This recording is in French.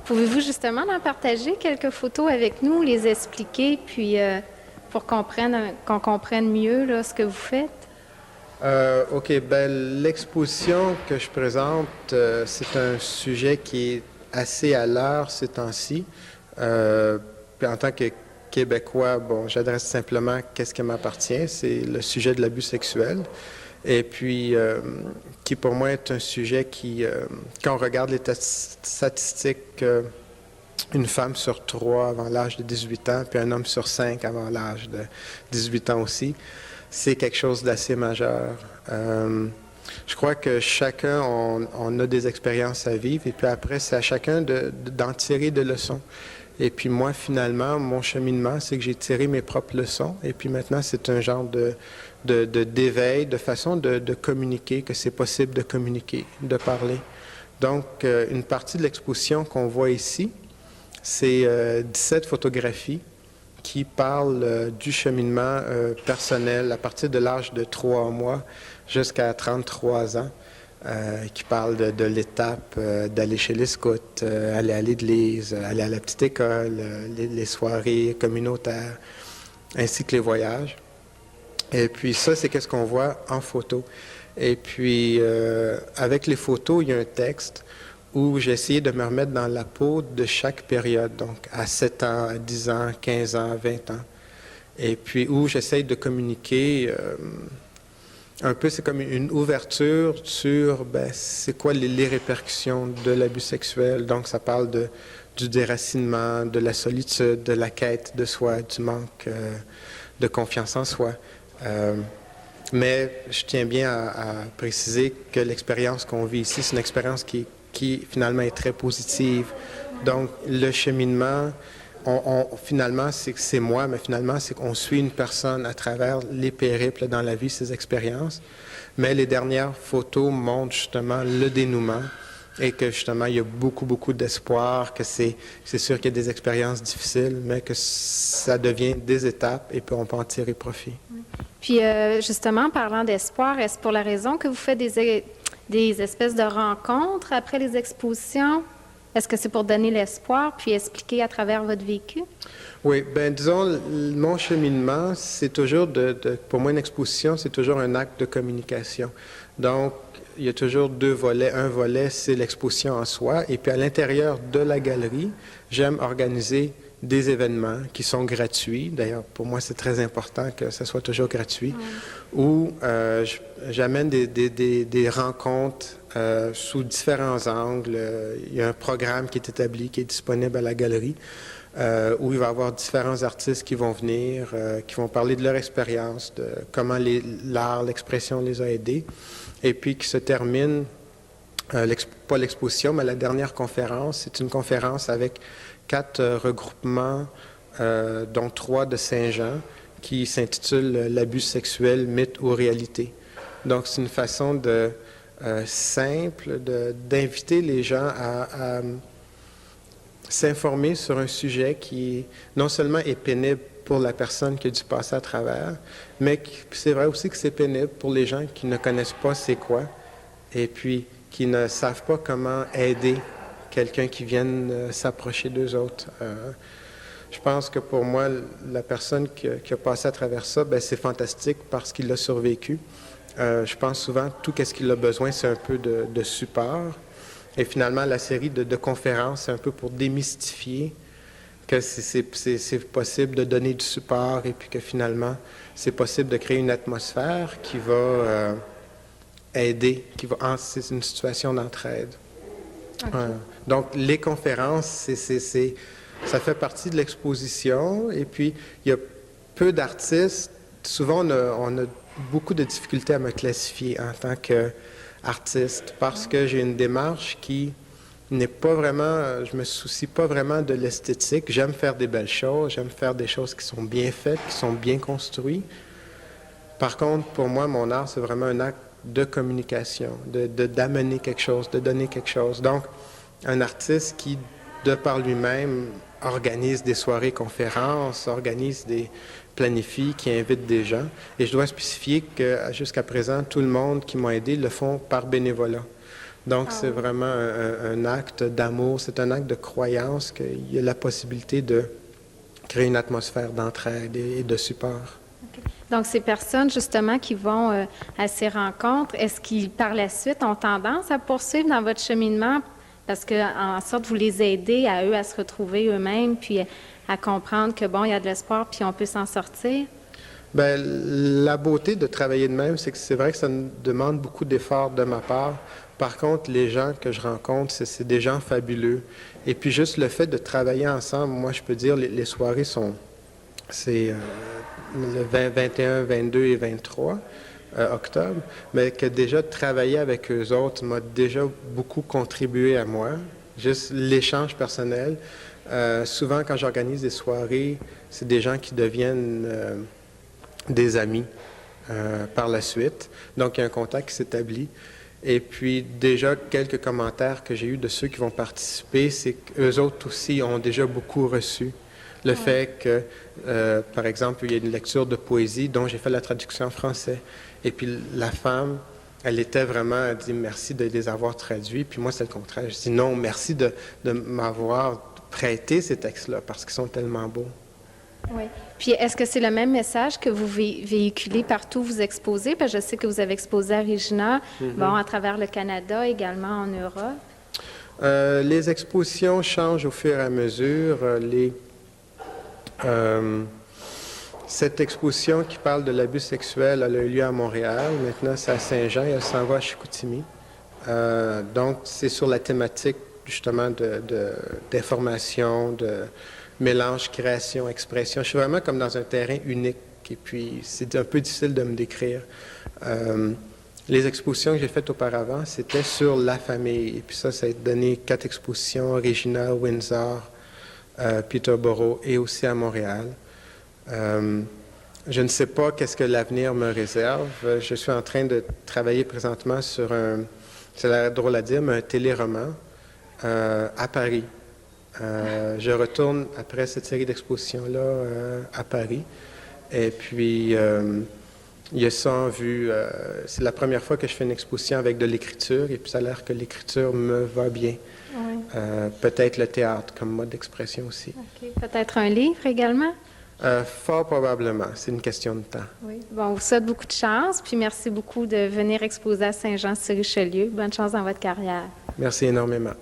Pouvez-vous justement en partager quelques photos avec nous, les expliquer, puis pour qu'on comprenne mieux là, ce que vous faites? OK, ben l'exposition que je présente, c'est un sujet qui est assez à l'heure ces temps-ci. Puis en tant que Québécois, bon, j'adresse simplement qu'est-ce qui m'appartient, c'est le sujet de l'abus sexuel. Et puis, qui pour moi est un sujet qui, quand on regarde les statistiques, une femme sur 3 avant l'âge de 18 ans, puis un homme sur 5 avant l'âge de 18 ans aussi, c'est quelque chose d'assez majeur. Je crois que chacun, on a des expériences à vivre, et puis après, c'est à chacun d'en tirer des leçons. Et puis moi, finalement, mon cheminement, c'est que j'ai tiré mes propres leçons, et puis maintenant, c'est un genre d'éveil, de façon de communiquer, que c'est possible de communiquer, de parler. Donc, une partie de l'exposition qu'on voit ici, c'est 17 photographies qui parlent du cheminement personnel à partir de l'âge de 3 mois jusqu'à 33 ans, qui parlent de l'étape d'aller chez les scouts, aller à l'église, aller à la petite école, les soirées communautaires, ainsi que les voyages. Et puis ça, c'est qu'est-ce qu'on voit en photo. Et puis, avec les photos, il y a un texte où j'ai essayé de me remettre dans la peau de chaque période, donc à 7 ans, à 10 ans, 15 ans, 20 ans. Et puis où j'essaye de communiquer un peu, c'est comme une ouverture sur c'est quoi les répercussions de l'abus sexuel. Donc ça parle du déracinement, de la solitude, de la quête de soi, du manque de confiance en soi. Mais je tiens bien à préciser que l'expérience qu'on vit ici, c'est une expérience qui finalement est très positive. Donc, le cheminement, finalement, c'est moi, mais finalement, c'est qu'on suit une personne à travers les périples dans la vie, ses expériences. Mais les dernières photos montrent justement le dénouement et que justement, il y a beaucoup, beaucoup d'espoir, que c'est sûr qu'il y a des expériences difficiles, mais que ça devient des étapes et puis on peut en tirer profit. Puis, justement, en parlant d'espoir, est-ce pour la raison que vous faites des espèces de rencontres après les expositions? Est-ce que c'est pour donner l'espoir puis expliquer à travers votre vécu? Oui, ben disons, mon cheminement, c'est toujours pour moi, une exposition, c'est toujours un acte de communication. Donc, il y a toujours deux volets. Un volet, c'est l'exposition en soi. Et puis, à l'intérieur de la galerie, j'aime organiser des événements qui sont gratuits. D'ailleurs, pour moi, c'est très important que ça soit toujours gratuit. Où j'amène des rencontres sous différents angles. Il y a un programme qui est établi, qui est disponible à la galerie, où il va y avoir différents artistes qui vont venir, qui vont parler de leur expérience, de comment l'art, l'expression les a aidés, et puis qui se termine, pas l'exposition, mais la dernière conférence. C'est une conférence avec 4 regroupements, dont 3 de Saint-Jean, qui s'intitule « L'abus sexuel, mythe ou réalité ». Donc, c'est une façon simple d'inviter les gens à s'informer sur un sujet qui non seulement est pénible pour la personne qui a dû passer à travers, mais c'est vrai aussi que c'est pénible pour les gens qui ne connaissent pas c'est quoi et puis qui ne savent pas comment aider quelqu'un qui vienne s'approcher d'eux autres. Je pense que pour moi, la personne qui a passé à travers ça, c'est fantastique parce qu'il a survécu. Je pense souvent, tout ce qu'il a besoin, c'est un peu de support. Et finalement, la série de conférences, c'est un peu pour démystifier que c'est possible de donner du support et puis que finalement, c'est possible de créer une atmosphère qui va aider, c'est une situation d'entraide. Okay. Donc, les conférences, ça fait partie de l'exposition. Et puis, il y a peu d'artistes. Souvent, on a beaucoup de difficultés à me classifier en tant qu'artiste parce que j'ai une démarche qui n'est pas vraiment... Je me soucie pas vraiment de l'esthétique. J'aime faire des belles choses. J'aime faire des choses qui sont bien faites, qui sont bien construites. Par contre, pour moi, mon art, c'est vraiment un acte de communication, d'amener quelque chose, de donner quelque chose. Donc, un artiste qui, de par lui-même, organise des soirées conférences, planifie, qui invite des gens. Et je dois spécifier que jusqu'à présent, tout le monde qui m'a aidé le font par bénévolat. Donc, Ah c'est oui. vraiment un acte d'amour, c'est un acte de croyance qu'il y a la possibilité de créer une atmosphère d'entraide et de support. Donc, ces personnes, justement, qui vont à ces rencontres, est-ce qu'ils, par la suite, ont tendance à poursuivre dans votre cheminement parce que, en sorte, vous les aidez à eux à se retrouver eux-mêmes, puis à comprendre que, bon, il y a de l'espoir, puis on peut s'en sortir? Ben, la beauté de travailler de même, c'est que c'est vrai que ça me demande beaucoup d'efforts de ma part. Par contre, les gens que je rencontre, c'est des gens fabuleux. Et puis juste le fait de travailler ensemble, moi, je peux dire, les soirées c'est le 20, 21, 22 et 23 octobre, mais que déjà de travailler avec eux autres m'a déjà beaucoup contribué à moi. Juste l'échange personnel. Souvent, quand j'organise des soirées, c'est des gens qui deviennent des amis par la suite. Donc, il y a un contact qui s'établit. Et puis, déjà, quelques commentaires que j'ai eus de ceux qui vont participer, c'est qu'eux autres aussi ont déjà beaucoup reçu. Le fait que, par exemple, il y a une lecture de poésie dont j'ai fait la traduction en français. Et puis, la femme, elle était vraiment, elle dit merci de les avoir traduits. Puis moi, c'est le contraire. Je dis non, merci de m'avoir prêté ces textes-là parce qu'ils sont tellement beaux. Oui. Puis, est-ce que c'est le même message que vous véhiculez partout où vous exposez? Parce que je sais que vous avez exposé à Regina, bon, à travers le Canada, également en Europe. Les expositions changent au fur et à mesure. Cette exposition qui parle de l'abus sexuel, elle a eu lieu à Montréal. Maintenant, c'est à Saint-Jean et elle s'en va à Chicoutimi. Donc, c'est sur la thématique, justement, d'information, de mélange, création, expression. Je suis vraiment comme dans un terrain unique et puis c'est un peu difficile de me décrire. Les expositions que j'ai faites auparavant, c'était sur la famille. Et puis ça a donné 4 expositions, Regina, Windsor, Peterborough et aussi à Montréal. Je ne sais pas qu'est-ce que l'avenir me réserve. Je suis en train de travailler présentement sur c'est l'air drôle à dire, mais un téléroman à Paris. Je retourne après cette série d'expositions-là à Paris. Et puis, il y a ça en vue. C'est la première fois que je fais une exposition avec de l'écriture, et puis ça a l'air que l'écriture me va bien. Oui. Peut-être le théâtre comme mode d'expression aussi. OK. Peut-être un livre également? Fort probablement. C'est une question de temps. Oui. Bon, on vous souhaite beaucoup de chance, puis merci beaucoup de venir exposer à Saint-Jean-sur-Richelieu. Bonne chance dans votre carrière. Merci énormément.